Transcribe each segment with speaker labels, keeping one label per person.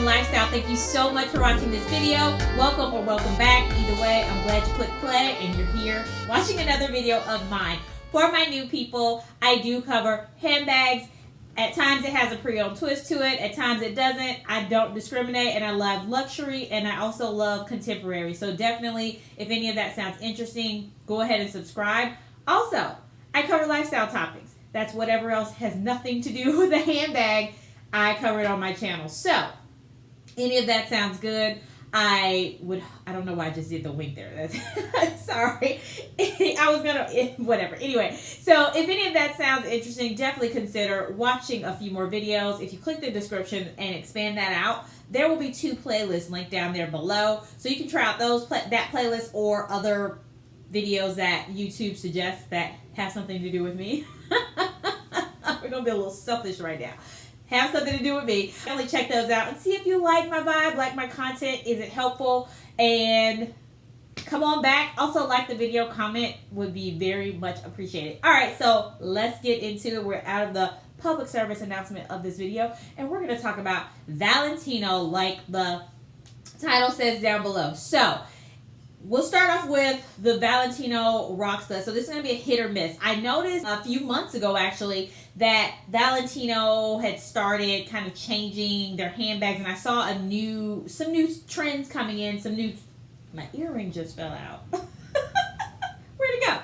Speaker 1: and lifestyle. Thank you so much for watching this video. Welcome or welcome back. Either way, I'm glad you clicked play and you're here watching another video of mine. For my new people, I do cover handbags. At times it has a pre-owned twist to it. At times it doesn't. I don't discriminate, and I love luxury, and I also love contemporary. So definitely, if any of that sounds interesting, go ahead and subscribe. Also, I cover lifestyle topics. That's whatever else has nothing to do with a handbag. I cover it on my channel. So, any of that sounds good. I don't know why I just did the wink there. Sorry. I was gonna, whatever. Anyway, so if any of that sounds interesting, definitely consider watching a few more videos. If you click the description and expand that out, there will be 2 playlists linked down there below. So you can try out that playlist or other videos that YouTube suggests that have something to do with me. We're gonna be a little selfish right now. Have something to do with me. Definitely check those out and see if you like my vibe, like my content. Is it helpful? And come on back. Also, like the video, comment would be very much appreciated. All right, so let's get into it. We're out of the public service announcement of this video, and we're going to talk about Valentino, like the title says down below. So we'll start off with the Valentino Rockstud. So this is going to be a hit or miss. I noticed a few months ago, actually, that Valentino had started kind of changing their handbags, and I saw some new trends coming in. My earring just fell out. Where'd it go?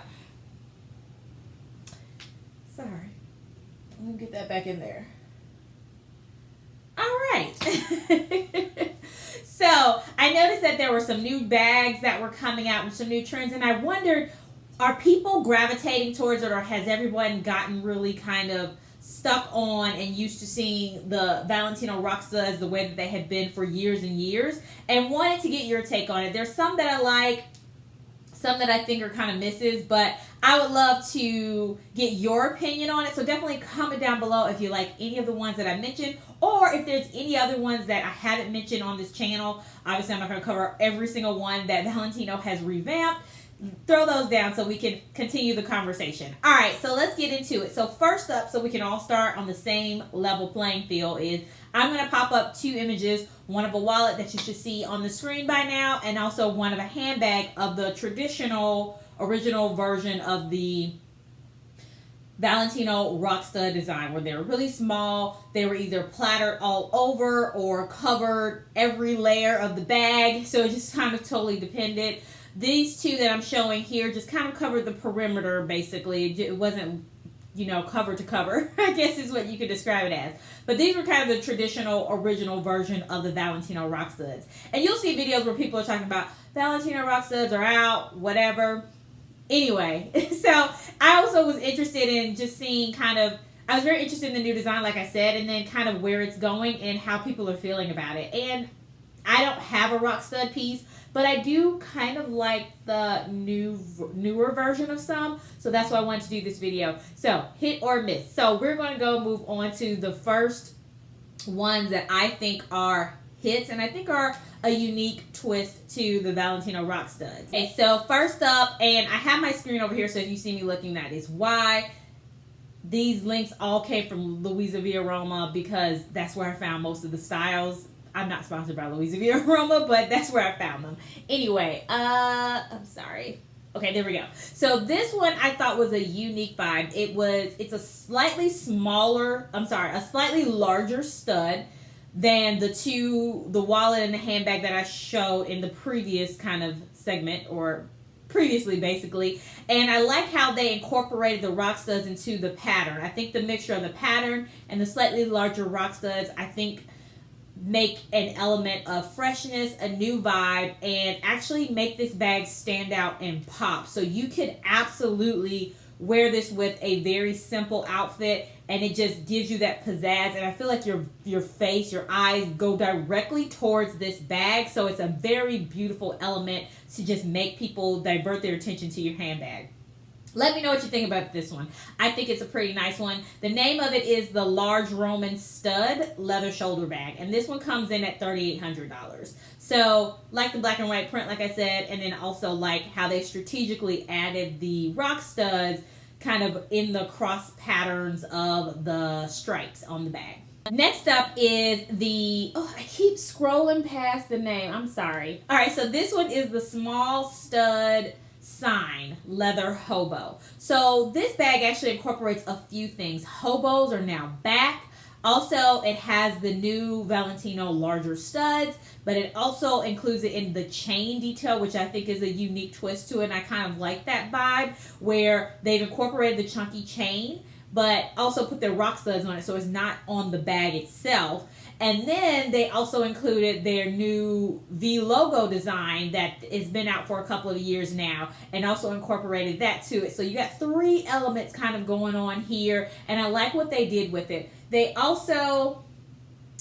Speaker 1: Sorry. Let me get that back in there. All right. So I noticed that there were some new bags that were coming out with some new trends, and I wondered, are people gravitating towards it, or has everyone gotten really kind of stuck on and used to seeing the Valentino Rockstuds the way that they had been for years and years, and wanted to get your take on it? There's some that I like, some that I think are kind of misses, but I would love to get your opinion on it. So definitely comment down below if you like any of the ones that I mentioned, or if there's any other ones that I haven't mentioned on this channel. Obviously, I'm not going to cover every single one that Valentino has revamped. Throw those down so we can continue the conversation. All right, so let's get into it. So first up, so we can all start on the same level playing field, is I'm going to pop up 2 images, one of a wallet that you should see on the screen by now, and also one of a handbag of the traditional original version of the Valentino Rockstud design, where they were really small. They were either plattered all over or covered every layer of the bag, so it just kind of totally depended. These 2 that I'm showing here just kind of covered the perimeter, basically. It wasn't, cover to cover, I guess is what you could describe it as. But these were kind of the traditional original version of the Valentino Rockstuds. And you'll see videos where people are talking about Valentino Rockstuds are out, whatever. Anyway, so I also was interested in just seeing I was very interested in the new design, like I said, and then kind of where it's going and how people are feeling about it. And I don't have a Rockstud piece, but I do kind of like the newer version of some, so that's why I wanted to do this video. So, hit or miss. So, we're going to move on to the first ones that I think are hits, and I think are a unique twist to the Valentino Rockstuds. Okay, so first up, and I have my screen over here, so if you see me looking, that is why. These links all came from Louisa Via Roma, because that's where I found most of the styles. I'm not sponsored by Louisa Via Roma, but that's where I found them. Anyway, I'm sorry. Okay, there we go. So this one I thought was a unique vibe. It's a slightly larger stud than the wallet and the handbag that I showed in the previous kind of segment, or previously basically. And I like how they incorporated the Rockstuds into the pattern. I think the mixture of the pattern and the slightly larger Rockstuds, I think, make an element of freshness, a new vibe, and actually make this bag stand out and pop. So you could absolutely wear this with a very simple outfit, and it just gives you that pizzazz. And I feel like your face, your eyes go directly towards this bag, so it's a very beautiful element to just make people divert their attention to your handbag. Let me know what you think about this one. I think it's a pretty nice one. The name of it is the Large Roman Stud Leather Shoulder Bag. And this one comes in at $3,800. So, like the black and white print, like I said, and then also like how they strategically added the Rockstuds kind of in the cross patterns of the stripes on the bag. Next up is the, oh, I keep scrolling past the name. I'm sorry. All right, so this one is the small stud sign leather hobo. So this bag actually incorporates a few things. Hobos are now back. Also, it has the new Valentino larger studs, but it also includes it in the chain detail, which I think is a unique twist to it. And I kind of like that vibe where they've incorporated the chunky chain, but also put their rock studs on it, so it's not on the bag itself. And then they also included their new V logo design that has been out for a couple of years now, and also incorporated that to it. So you got three elements kind of going on here, and I like what they did with it. They also,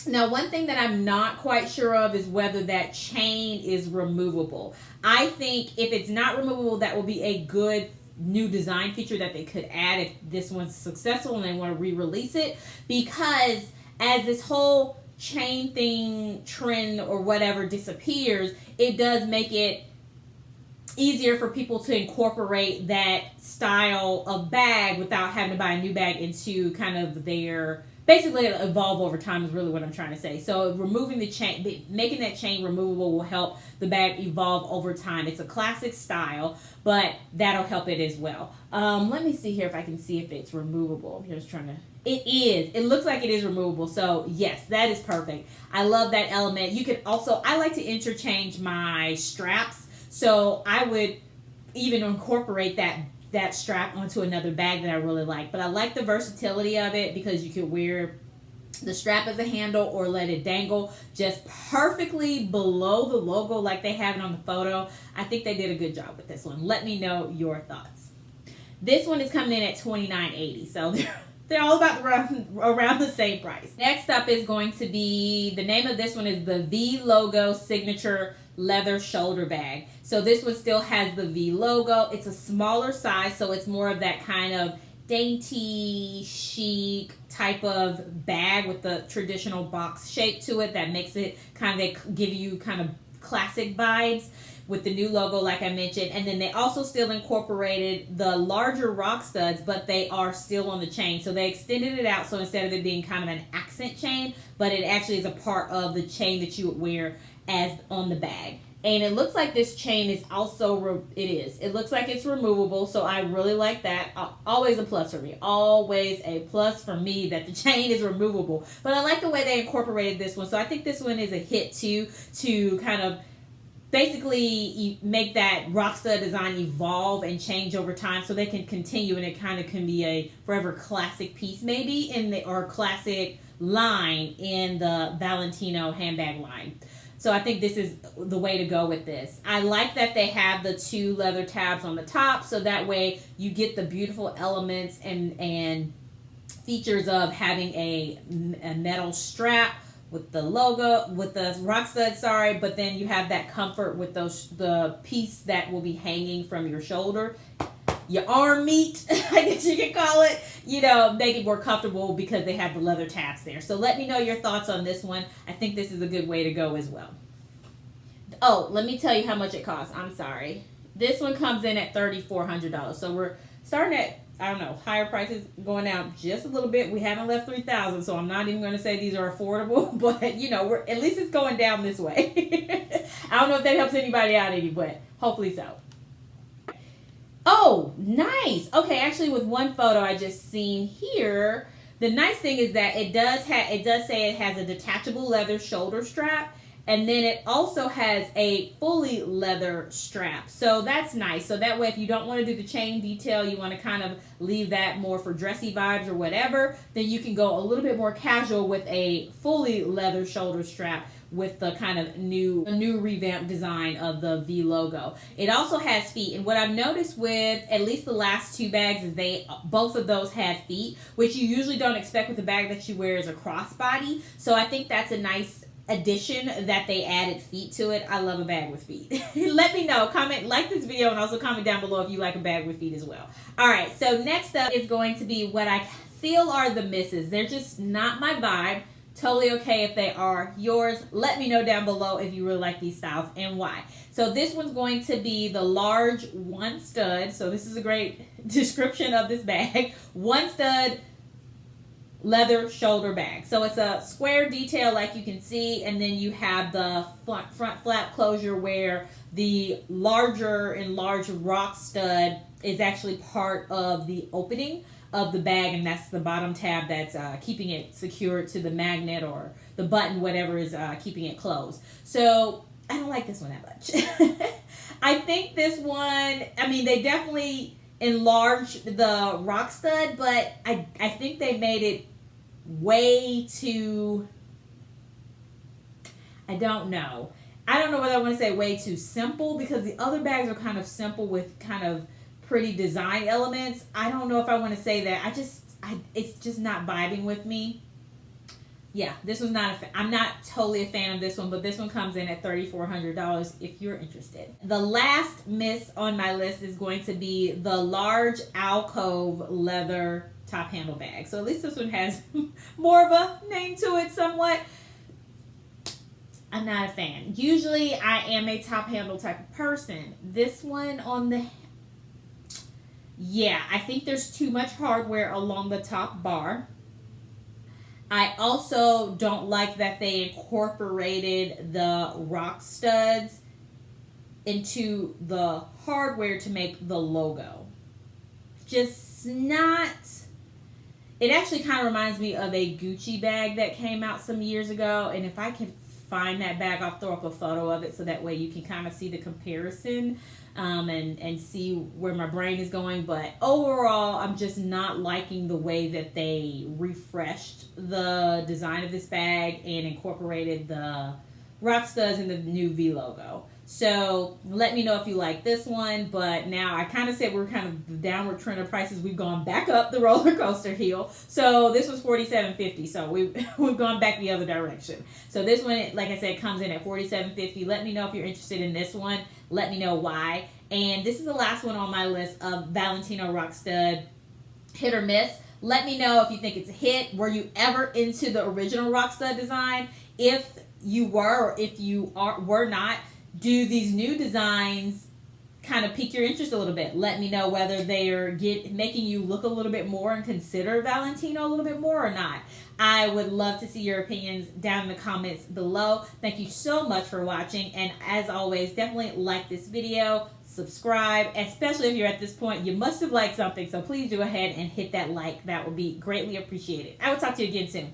Speaker 1: now one thing that I'm not quite sure of is whether that chain is removable. I think if it's not removable, that will be a good new design feature that they could add if this one's successful and they want to re-release it, because as this whole chain thing trend or whatever disappears, it does make it easier for people to incorporate that style of bag without having to buy a new bag into kind of their, basically evolve over time is really what I'm trying to say. So removing the chain, making that chain removable will help the bag evolve over time. It's a classic style, but that'll help it as well. Let me see here if I can see if it's removable. I'm just trying to, it is. It looks like it is removable. So yes, that is perfect. I love that element. You could also, I like to interchange my straps. So I would even incorporate that strap onto another bag that I really like. But I like the versatility of it because you could wear the strap as a handle or let it dangle just perfectly below the logo like they have it on the photo. I think they did a good job with this one. Let me know your thoughts. This one is coming in at $29.80, so they're all about around the same price. Next up is going to be, the name of this one is the V logo signature leather shoulder bag. So this one still has the V logo. It's a smaller size, so it's more of that kind of dainty, chic type of bag with the traditional box shape to it that makes it kind of give you kind of classic vibes with the new logo like I mentioned. And then they also still incorporated the larger rock studs, but they are still on the chain. So they extended it out, so instead of it being kind of an accent chain, but it actually is a part of the chain that you would wear as on the bag. And it looks like this chain is also, it looks like it's removable, so I really like that. Always a plus for me. Always a plus for me that the chain is removable. But I like the way they incorporated this one, so I think this one is a hit too, to kind of basically make that Rockstud design evolve and change over time so they can continue, and it kind of can be a forever classic piece maybe or classic line in the Valentino handbag line. So I think this is the way to go with this. I like that they have the two leather tabs on the top, so that way you get the beautiful elements and features of having a metal strap with the logo, with the Rockstud, sorry, but then you have that comfort with the piece that will be hanging from your shoulder. Your arm meat, I guess you could call it, make it more comfortable because they have the leather tabs there. So let me know your thoughts on this one. I think this is a good way to go as well. Oh, let me tell you how much it costs. I'm sorry. This one comes in at $3,400. So we're starting at, I don't know, higher prices, going down just a little bit. We haven't left $3,000, so I'm not even going to say these are affordable, but we're at least it's going down this way. I don't know if that helps anybody out any, but hopefully so. Oh, nice. Okay, actually with one photo I just seen here, the nice thing is that it does say it has a detachable leather shoulder strap, and then it also has a fully leather strap. So that's nice. So that way if you don't want to do the chain detail, you want to kind of leave that more for dressy vibes or whatever, then you can go a little bit more casual with a fully leather shoulder strap with the kind of new revamped design of the V logo. It also has feet, and what I've noticed with at least the last two bags is both of those had feet, which you usually don't expect with a bag that you wear as a crossbody. So I think that's a nice addition that they added feet to it. I love a bag with feet. Let me know, comment, like this video, and also comment down below if you like a bag with feet as well. All right, so next up is going to be what I feel are the misses. They're just not my vibe. Totally okay if they are yours. Let me know down below if you really like these styles and why. So this one's going to be the large one stud. So this is a great description of this bag. One stud leather shoulder bag. So it's a square detail like you can see, and then you have the front flap closure where the larger enlarged Rockstud is actually part of the opening of the bag, and that's the bottom tab that's keeping it secured to the magnet or the button, whatever is keeping it closed. So I don't like this one that much. I think this one, I mean, they definitely enlarged the Rockstud, but I think they made it way too, I don't know whether I want to say way too simple, because the other bags are kind of simple with kind of pretty design elements. I don't know if I want to say that. It's just not vibing with me. Yeah, this was not I'm not totally a fan of this one, but this one comes in at $3,400 if you're interested. The last miss on my list is going to be the large Alcove leather top handle bag. So at least this one has more of a name to it somewhat. I'm not a fan. Usually I am a top handle type of person. This one on the, yeah, I think there's too much hardware along the top bar. I also don't like that they incorporated the Rockstuds into the hardware to make the logo. Just not... It actually kind of reminds me of a Gucci bag that came out some years ago, and if I can find that bag, I'll throw up a photo of it so that way you can kind of see the comparison and see where my brain is going. But overall, I'm just not liking the way that they refreshed the design of this bag and incorporated the Rockstuds in the new V logo. So let me know if you like this one. But now I kind of said we're kind of the downward trend of prices. We've gone back up the roller coaster hill. So this was $47.50. So we've gone back the other direction. So this one, like I said, comes in at $47.50. Let me know if you're interested in this one. Let me know why. And this is the last one on my list of Valentino Rockstud hit or miss. Let me know if you think it's a hit. Were you ever into the original Rockstud design? If you were, or if you were not, do these new designs kind of pique your interest a little bit? Let me know whether they're making you look a little bit more and consider Valentino a little bit more or not. I would love to see your opinions down in the comments below. Thank you so much for watching, and as always, definitely like this video, subscribe, especially if you're at this point. You must have liked something, so please go ahead and hit that like. That would be greatly appreciated. I will talk to you again soon.